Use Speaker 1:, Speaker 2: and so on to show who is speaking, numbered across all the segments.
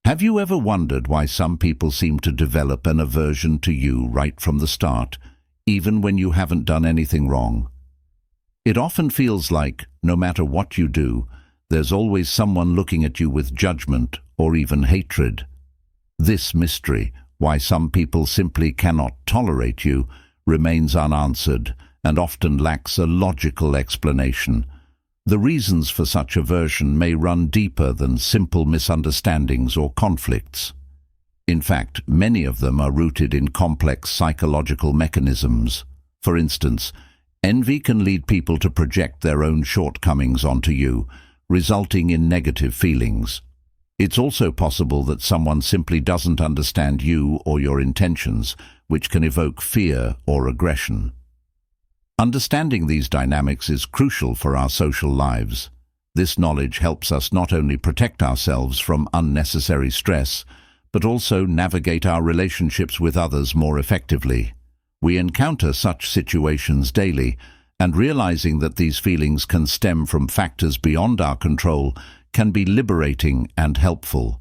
Speaker 1: Have you ever wondered why some people seem to develop an aversion to you right from the start, even when you haven't done anything wrong? It often feels like, no matter what you do, there's always someone looking at you with judgment or even hatred. This mystery, why some people simply cannot tolerate you, remains unanswered and often lacks a logical explanation. The reasons for such aversion may run deeper than simple misunderstandings or conflicts. In fact, many of them are rooted in complex psychological mechanisms. For instance, envy can lead people to project their own shortcomings onto you, resulting in negative feelings. It's also possible that someone simply doesn't understand you or your intentions, which can evoke fear or aggression. Understanding these dynamics is crucial for our social lives. This knowledge helps us not only protect ourselves from unnecessary stress, but also navigate our relationships with others more effectively. We encounter such situations daily, and realizing that these feelings can stem from factors beyond our control can be liberating and helpful.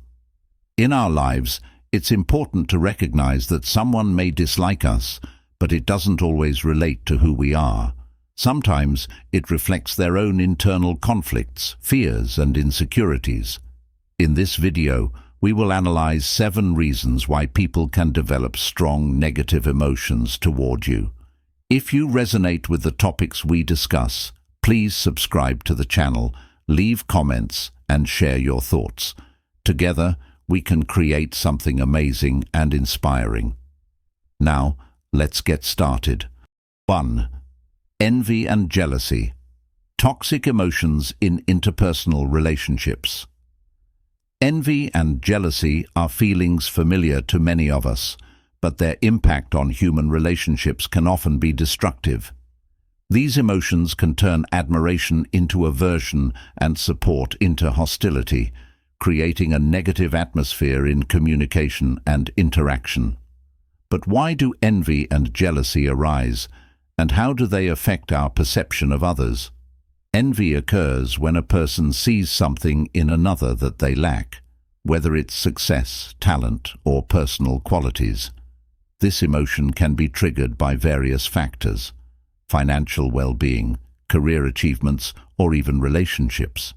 Speaker 1: In our lives, it's important to recognize that someone may dislike us, but it doesn't always relate to who we are. Sometimes it reflects their own internal conflicts, fears, and insecurities. In this video, we will analyze 7 reasons why people can develop strong negative emotions toward you. If you resonate with the topics we discuss, please subscribe to the channel, leave comments, and share your thoughts. Together, we can create something amazing and inspiring. Now, let's get started. 1. Envy and jealousy. Toxic emotions in interpersonal relationships. Envy and jealousy are feelings familiar to many of us, but their impact on human relationships can often be destructive. These emotions can turn admiration into aversion and support into hostility, creating a negative atmosphere in communication and interaction. But why do envy and jealousy arise, and how do they affect our perception of others? Envy occurs when a person sees something in another that they lack, whether it's success, talent, or personal qualities. This emotion can be triggered by various factors: financial well-being, career achievements, or even relationships.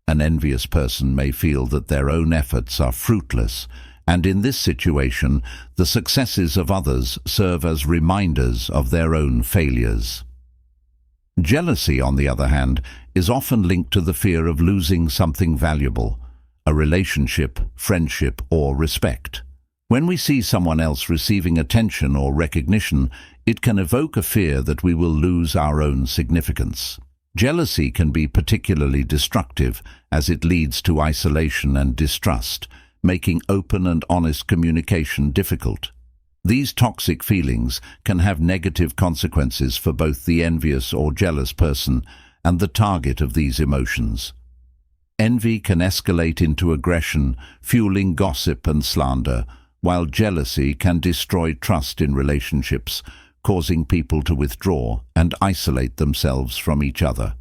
Speaker 1: An envious person may feel that their own efforts are fruitless, and in this situation, the successes of others serve as reminders of their own failures. Jealousy, on the other hand, is often linked to the fear of losing something valuable, a relationship, friendship, or respect. When we see someone else receiving attention or recognition, it can evoke a fear that we will lose our own significance. Jealousy can be particularly destructive as it leads to isolation and distrust, making open and honest communication difficult. These toxic feelings can have negative consequences for both the envious or jealous person and the target of these emotions. Envy can escalate into aggression, fueling gossip and slander, while jealousy can destroy trust in relationships, causing people to withdraw and isolate themselves from each other.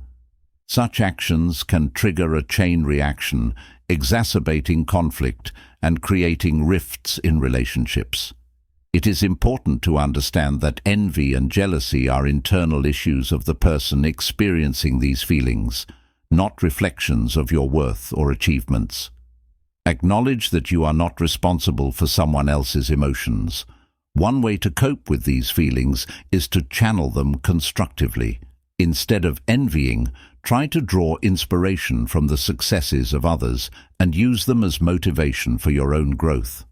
Speaker 1: Such actions can trigger a chain reaction, exacerbating conflict and creating rifts in relationships. It is important to understand that envy and jealousy are internal issues of the person experiencing these feelings, not reflections of your worth or achievements. Acknowledge that you are not responsible for someone else's emotions. One way to cope with these feelings is to channel them constructively. Instead of envying, try to draw inspiration from the successes of others and use them as motivation for your own growth.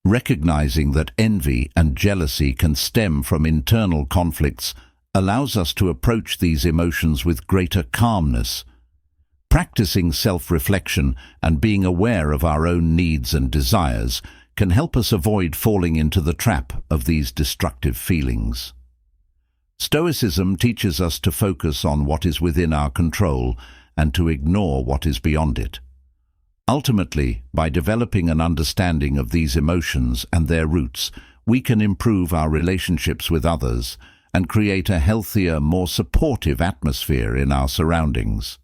Speaker 1: Recognizing that envy and jealousy can stem from internal conflicts allows us to approach these emotions with greater calmness. Practicing self-reflection and being aware of our own needs and desires can help us avoid falling into the trap of these destructive feelings. Stoicism teaches us to focus on what is within our control and to ignore what is beyond it. Ultimately, by developing an understanding of these emotions and their roots, we can improve our relationships with others and create a healthier, more supportive atmosphere in our surroundings.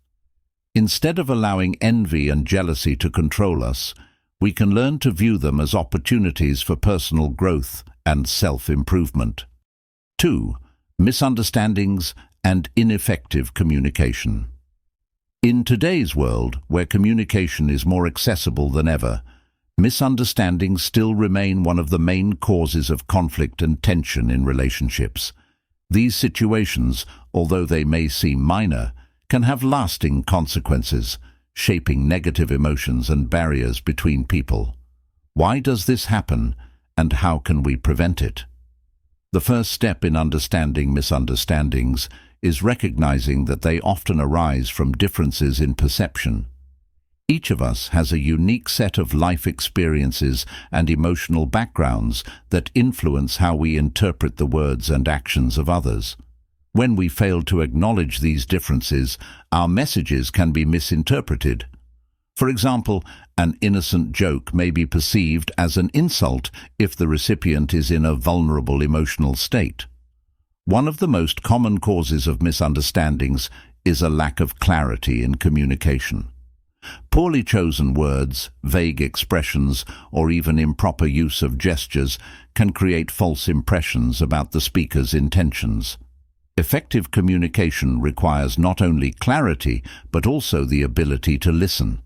Speaker 1: Instead of allowing envy and jealousy to control us, we can learn to view them as opportunities for personal growth and self-improvement. 2. Misunderstandings and ineffective communication. In today's world, where communication is more accessible than ever, misunderstandings still remain one of the main causes of conflict and tension in relationships. These situations, although they may seem minor, can have lasting consequences, shaping negative emotions and barriers between people. Why does this happen, and how can we prevent it? The first step in understanding misunderstandings is recognizing that they often arise from differences in perception. Each of us has a unique set of life experiences and emotional backgrounds that influence how we interpret the words and actions of others. When we fail to acknowledge these differences, our messages can be misinterpreted. For example, an innocent joke may be perceived as an insult if the recipient is in a vulnerable emotional state. One of the most common causes of misunderstandings is a lack of clarity in communication. Poorly chosen words, vague expressions, or even improper use of gestures can create false impressions about the speaker's intentions. Effective communication requires not only clarity, but also the ability to listen.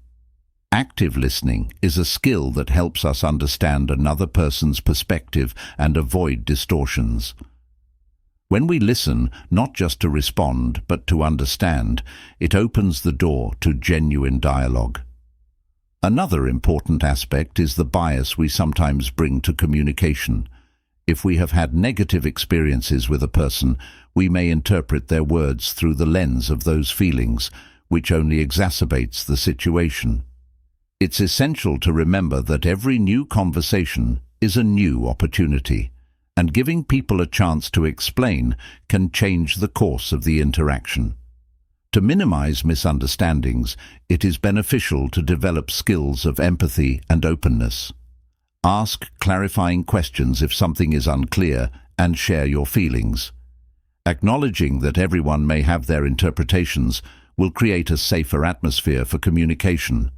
Speaker 1: Active listening is a skill that helps us understand another person's perspective and avoid distortions. When we listen, not just to respond, but to understand, it opens the door to genuine dialogue. Another important aspect is the bias we sometimes bring to communication. If we have had negative experiences with a person, we may interpret their words through the lens of those feelings, which only exacerbates the situation. It's essential to remember that every new conversation is a new opportunity, and giving people a chance to explain can change the course of the interaction. To minimize misunderstandings, it is beneficial to develop skills of empathy and openness. Ask clarifying questions if something is unclear and share your feelings. Acknowledging that everyone may have their interpretations will create a safer atmosphere for communication.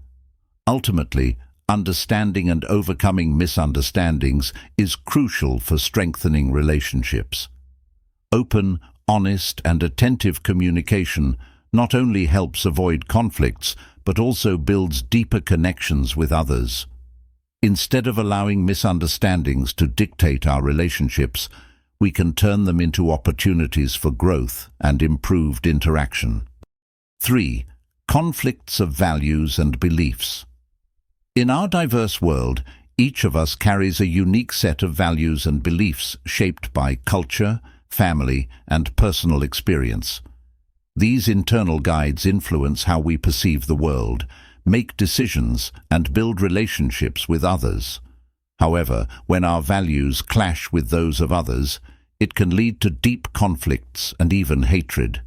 Speaker 1: Ultimately, understanding and overcoming misunderstandings is crucial for strengthening relationships. Open, honest, and attentive communication not only helps avoid conflicts, but also builds deeper connections with others. Instead of allowing misunderstandings to dictate our relationships, we can turn them into opportunities for growth and improved interaction. 3. Conflicts of values and beliefs. In our diverse world, each of us carries a unique set of values and beliefs shaped by culture, family, and personal experience. These internal guides influence how we perceive the world, make decisions, and build relationships with others. However, when our values clash with those of others, it can lead to deep conflicts and even hatred.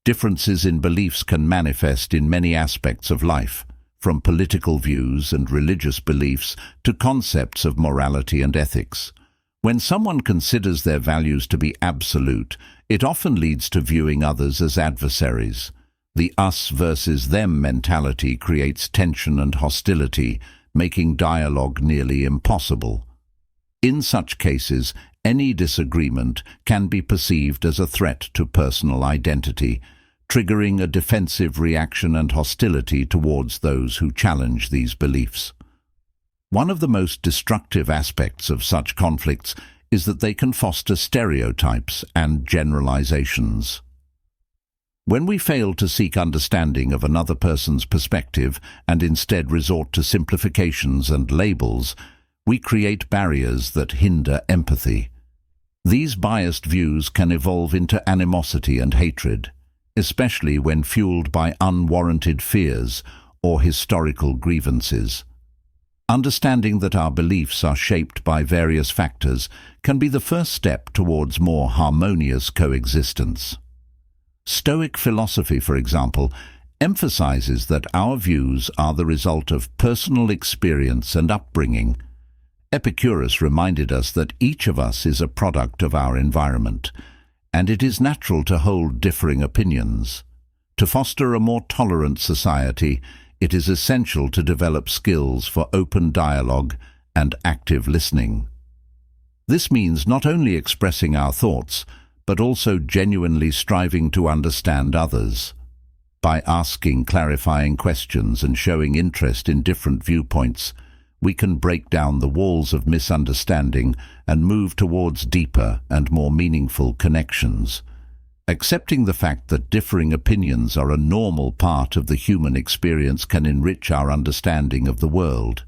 Speaker 1: Differences in beliefs can manifest in many aspects of life, from political views and religious beliefs to concepts of morality and ethics. When someone considers their values to be absolute, it often leads to viewing others as adversaries. The us versus them mentality creates tension and hostility, making dialogue nearly impossible. In such cases, any disagreement can be perceived as a threat to personal identity, triggering a defensive reaction and hostility towards those who challenge these beliefs. One of the most destructive aspects of such conflicts is that they can foster stereotypes and generalizations. When we fail to seek understanding of another person's perspective and instead resort to simplifications and labels, we create barriers that hinder empathy. These biased views can evolve into animosity and hatred, especially when fueled by unwarranted fears or historical grievances. Understanding that our beliefs are shaped by various factors can be the first step towards more harmonious coexistence. Stoic philosophy, for example, emphasizes that our views are the result of personal experience and upbringing. Epicurus reminded us that each of us is a product of our environment, and it is natural to hold differing opinions. To foster a more tolerant society, it is essential to develop skills for open dialogue and active listening. This means not only expressing our thoughts, but also genuinely striving to understand others. By asking clarifying questions and showing interest in different viewpoints, we can break down the walls of misunderstanding and move towards deeper and more meaningful connections. Accepting the fact that differing opinions are a normal part of the human experience can enrich our understanding of the world.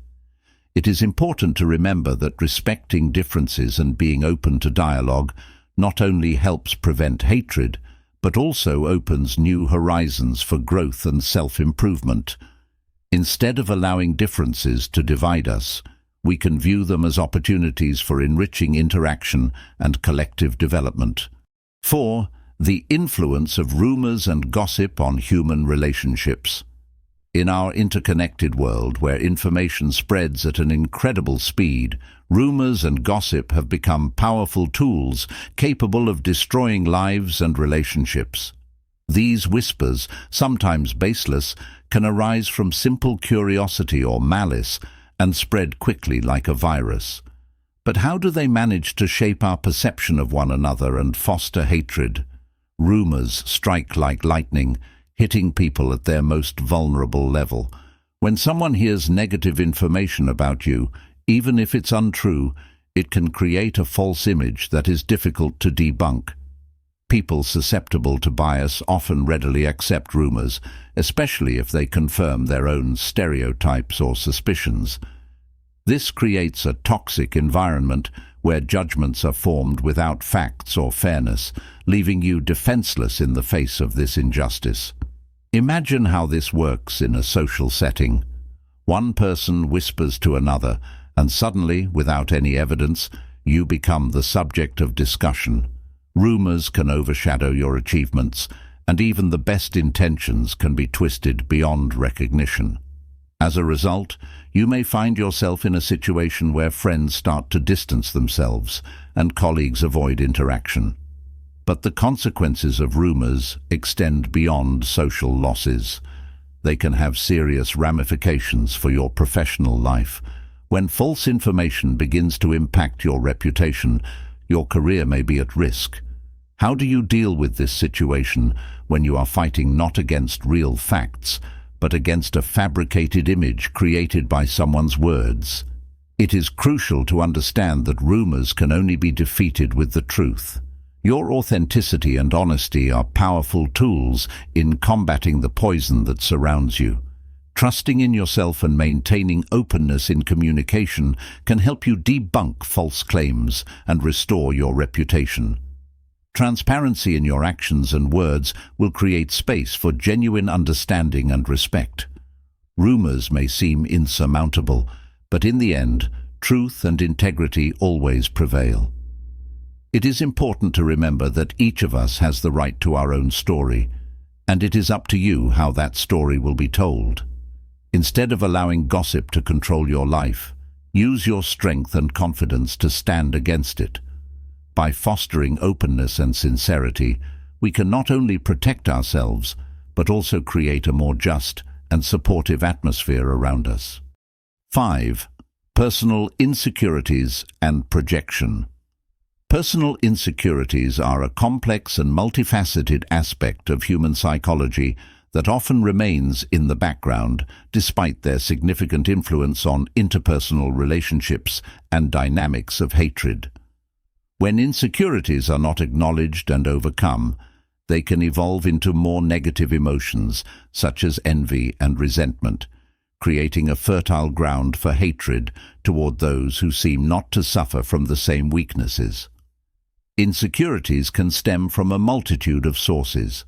Speaker 1: It is important to remember that respecting differences and being open to dialogue not only helps prevent hatred, but also opens new horizons for growth and self-improvement. Instead of allowing differences to divide us, we can view them as opportunities for enriching interaction and collective development. 4. The influence of rumors and gossip on human relationships. In our interconnected world, where information spreads at an incredible speed, rumors and gossip have become powerful tools capable of destroying lives and relationships. These whispers, sometimes baseless, can arise from simple curiosity or malice and spread quickly like a virus. But how do they manage to shape our perception of one another and foster hatred? Rumors strike like lightning, hitting people at their most vulnerable level. When someone hears negative information about you, even if it's untrue, it can create a false image that is difficult to debunk. People susceptible to bias often readily accept rumors, especially if they confirm their own stereotypes or suspicions. This creates a toxic environment where judgments are formed without facts or fairness, leaving you defenseless in the face of this injustice. Imagine how this works in a social setting. One person whispers to another, and suddenly, without any evidence, you become the subject of discussion. Rumors can overshadow your achievements, and even the best intentions can be twisted beyond recognition. As a result, you may find yourself in a situation where friends start to distance themselves and colleagues avoid interaction. But the consequences of rumors extend beyond social losses. They can have serious ramifications for your professional life. When false information begins to impact your reputation, your career may be at risk. How do you deal with this situation when you are fighting not against real facts, but against a fabricated image created by someone's words? It is crucial to understand that rumors can only be defeated with the truth. Your authenticity and honesty are powerful tools in combating the poison that surrounds you. Trusting in yourself and maintaining openness in communication can help you debunk false claims and restore your reputation. Transparency in your actions and words will create space for genuine understanding and respect. Rumors may seem insurmountable, but in the end, truth and integrity always prevail. It is important to remember that each of us has the right to our own story, and it is up to you how that story will be told. Instead of allowing gossip to control your life, use your strength and confidence to stand against it. By fostering openness and sincerity, we can not only protect ourselves, but also create a more just and supportive atmosphere around us. 5. Personal insecurities and projection. Personal insecurities are a complex and multifaceted aspect of human psychology that often remains in the background despite their significant influence on interpersonal relationships and dynamics of hatred. When insecurities are not acknowledged and overcome, they can evolve into more negative emotions, such as envy and resentment, creating a fertile ground for hatred toward those who seem not to suffer from the same weaknesses. Insecurities can stem from a multitude of sources.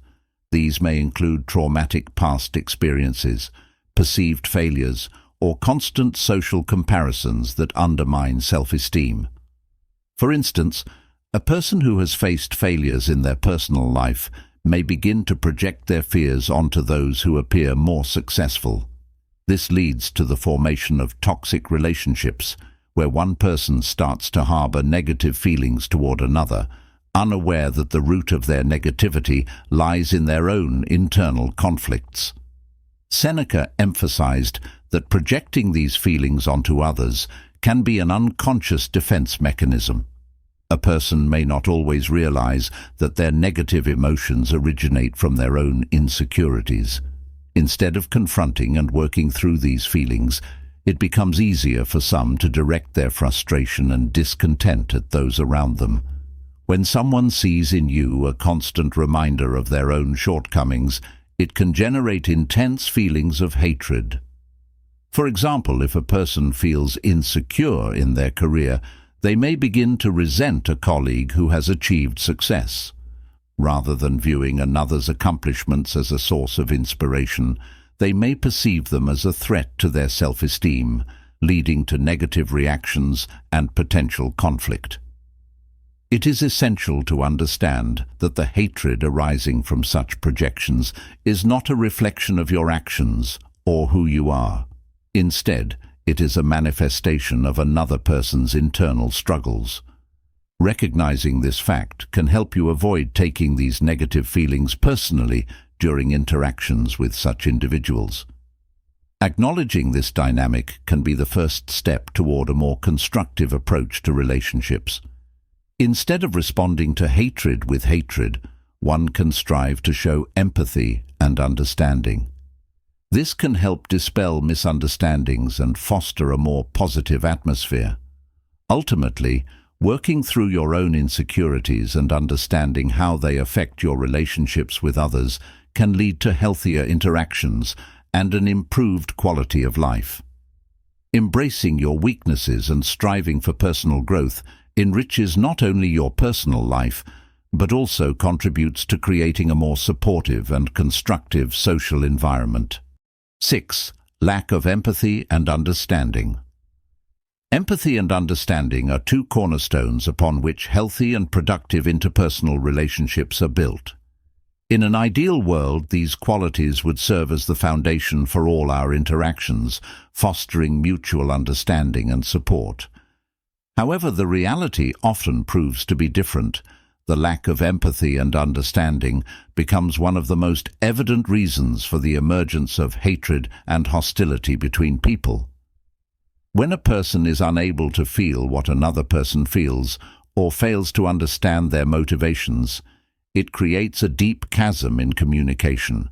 Speaker 1: These may include traumatic past experiences, perceived failures, or constant social comparisons that undermine self-esteem. For instance, a person who has faced failures in their personal life may begin to project their fears onto those who appear more successful. This leads to the formation of toxic relationships, where one person starts to harbor negative feelings toward another, unaware that the root of their negativity lies in their own internal conflicts. Seneca emphasized that projecting these feelings onto others can be an unconscious defense mechanism. A person may not always realize that their negative emotions originate from their own insecurities. Instead of confronting and working through these feelings, it becomes easier for some to direct their frustration and discontent at those around them. When someone sees in you a constant reminder of their own shortcomings, it can generate intense feelings of hatred. For example, if a person feels insecure in their career, they may begin to resent a colleague who has achieved success. Rather than viewing another's accomplishments as a source of inspiration, they may perceive them as a threat to their self-esteem, leading to negative reactions and potential conflict. It is essential to understand that the hatred arising from such projections is not a reflection of your actions or who you are. Instead, it is a manifestation of another person's internal struggles. Recognizing this fact can help you avoid taking these negative feelings personally during interactions with such individuals. Acknowledging this dynamic can be the first step toward a more constructive approach to relationships. Instead of responding to hatred with hatred, one can strive to show empathy and understanding. This can help dispel misunderstandings and foster a more positive atmosphere. Ultimately, working through your own insecurities and understanding how they affect your relationships with others can lead to healthier interactions and an improved quality of life. Embracing your weaknesses and striving for personal growth enriches not only your personal life, but also contributes to creating a more supportive and constructive social environment. 6. Lack of empathy and understanding. Empathy and understanding are two cornerstones upon which healthy and productive interpersonal relationships are built. In an ideal world, these qualities would serve as the foundation for all our interactions, fostering mutual understanding and support. However, the reality often proves to be different. The lack of empathy and understanding becomes one of the most evident reasons for the emergence of hatred and hostility between people. When a person is unable to feel what another person feels or fails to understand their motivations, it creates a deep chasm in communication.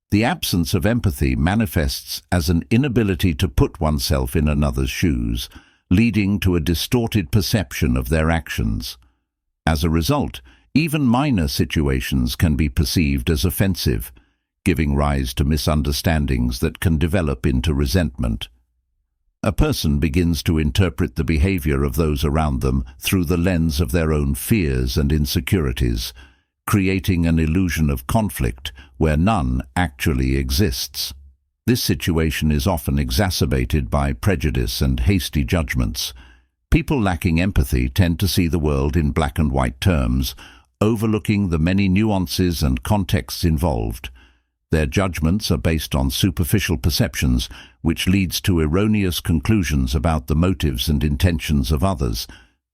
Speaker 1: The absence of empathy manifests as an inability to put oneself in another's shoes, leading to a distorted perception of their actions. As a result, even minor situations can be perceived as offensive, giving rise to misunderstandings that can develop into resentment. A person begins to interpret the behavior of those around them through the lens of their own fears and insecurities, creating an illusion of conflict where none actually exists. This situation is often exacerbated by prejudice and hasty judgments. People lacking empathy tend to see the world in black and white terms, overlooking the many nuances and contexts involved. Their judgments are based on superficial perceptions, which leads to erroneous conclusions about the motives and intentions of others.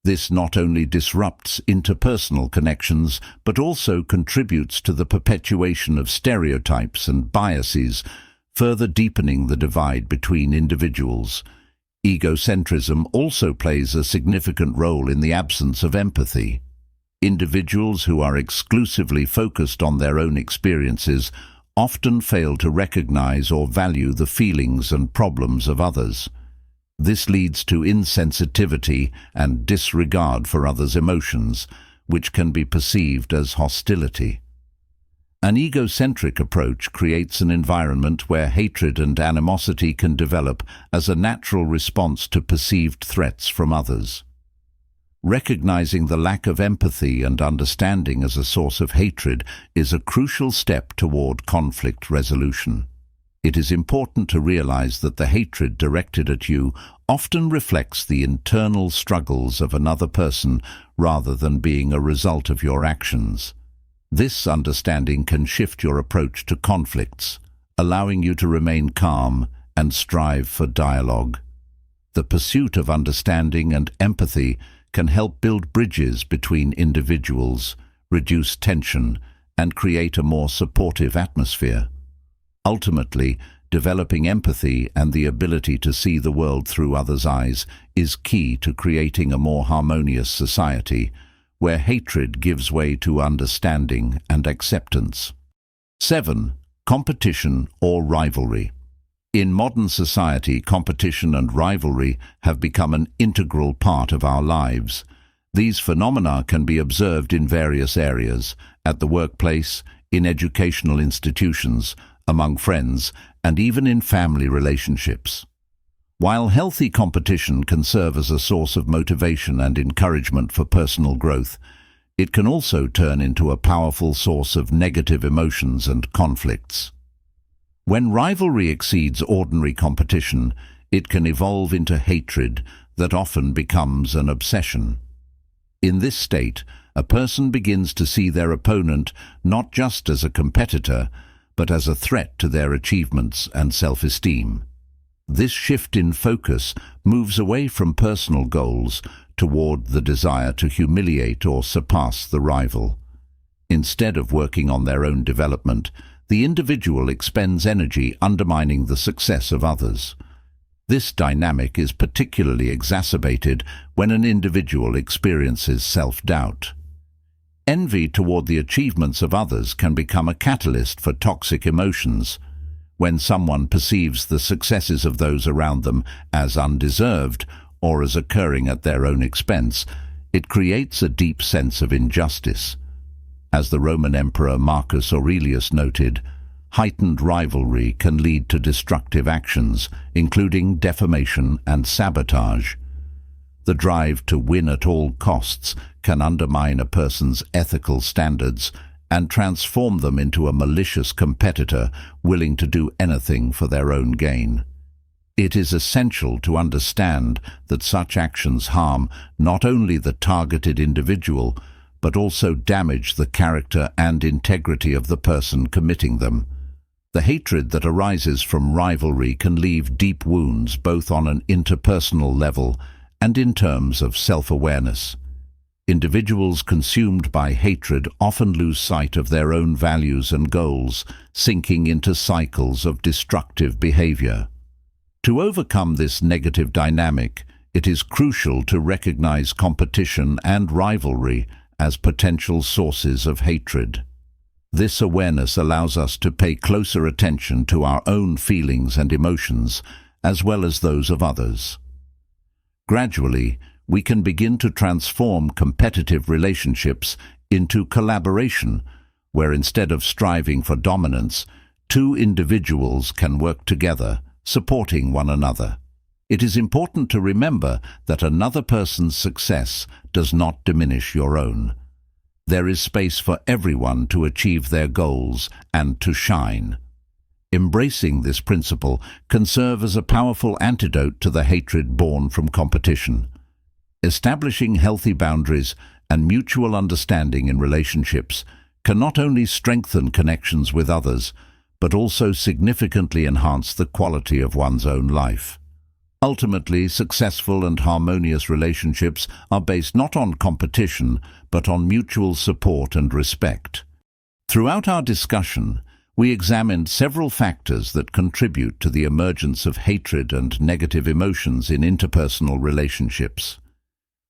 Speaker 1: This not only disrupts interpersonal connections, but also contributes to the perpetuation of stereotypes and biases, further deepening the divide between individuals. Egocentrism also plays a significant role in the absence of empathy. Individuals who are exclusively focused on their own experiences often fail to recognize or value the feelings and problems of others. This leads to insensitivity and disregard for others' emotions, which can be perceived as hostility. An egocentric approach creates an environment where hatred and animosity can develop as a natural response to perceived threats from others. Recognizing the lack of empathy and understanding as a source of hatred is a crucial step toward conflict resolution. It is important to realize that the hatred directed at you often reflects the internal struggles of another person rather than being a result of your actions. This understanding can shift your approach to conflicts, allowing you to remain calm and strive for dialogue. The pursuit of understanding and empathy can help build bridges between individuals, reduce tension, and create a more supportive atmosphere. Ultimately, developing empathy and the ability to see the world through others' eyes is key to creating a more harmonious society, where hatred gives way to understanding and acceptance. 7. Competition or rivalry. In modern society, competition and rivalry have become an integral part of our lives. These phenomena can be observed in various areas, at the workplace, in educational institutions, among friends, and even in family relationships. While healthy competition can serve as a source of motivation and encouragement for personal growth, it can also turn into a powerful source of negative emotions and conflicts. When rivalry exceeds ordinary competition, it can evolve into hatred that often becomes an obsession. In this state, a person begins to see their opponent not just as a competitor, but as a threat to their achievements and self-esteem. This shift in focus moves away from personal goals toward the desire to humiliate or surpass the rival. Instead of working on their own development, the individual expends energy undermining the success of others. This dynamic is particularly exacerbated when an individual experiences self-doubt. Envy toward the achievements of others can become a catalyst for toxic emotions. When someone perceives the successes of those around them as undeserved or as occurring at their own expense, it creates a deep sense of injustice. As the Roman Emperor Marcus Aurelius noted, heightened rivalry can lead to destructive actions, including defamation and sabotage. The drive to win at all costs can undermine a person's ethical standards and transform them into a malicious competitor willing to do anything for their own gain. It is essential to understand that such actions harm not only the targeted individual, but also damage the character and integrity of the person committing them. The hatred that arises from rivalry can leave deep wounds both on an interpersonal level and in terms of self-awareness. Individuals consumed by hatred often lose sight of their own values and goals, sinking into cycles of destructive behavior. To overcome this negative dynamic, it is crucial to recognize competition and rivalry as potential sources of hatred. This awareness allows us to pay closer attention to our own feelings and emotions, as well as those of others. Gradually, we can begin to transform competitive relationships into collaboration, where instead of striving for dominance, two individuals can work together, supporting one another. It is important to remember that another person's success does not diminish your own. There is space for everyone to achieve their goals and to shine. Embracing this principle can serve as a powerful antidote to the hatred born from competition. Establishing healthy boundaries and mutual understanding in relationships can not only strengthen connections with others, but also significantly enhance the quality of one's own life. Ultimately, successful and harmonious relationships are based not on competition, but on mutual support and respect. Throughout our discussion, we examined several factors that contribute to the emergence of hatred and negative emotions in interpersonal relationships.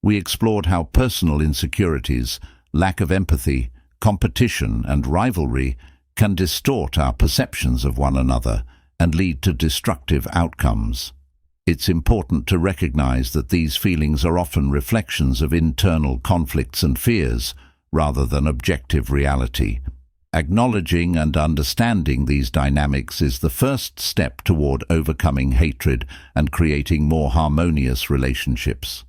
Speaker 1: We explored how personal insecurities, lack of empathy, competition, and rivalry can distort our perceptions of one another and lead to destructive outcomes. It's important to recognize that these feelings are often reflections of internal conflicts and fears, rather than objective reality. Acknowledging and understanding these dynamics is the first step toward overcoming hatred and creating more harmonious relationships.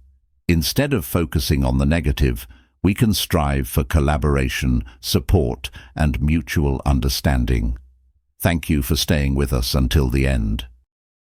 Speaker 1: Instead of focusing on the negative, we can strive for collaboration, support, and mutual understanding. Thank you for staying with us until the end.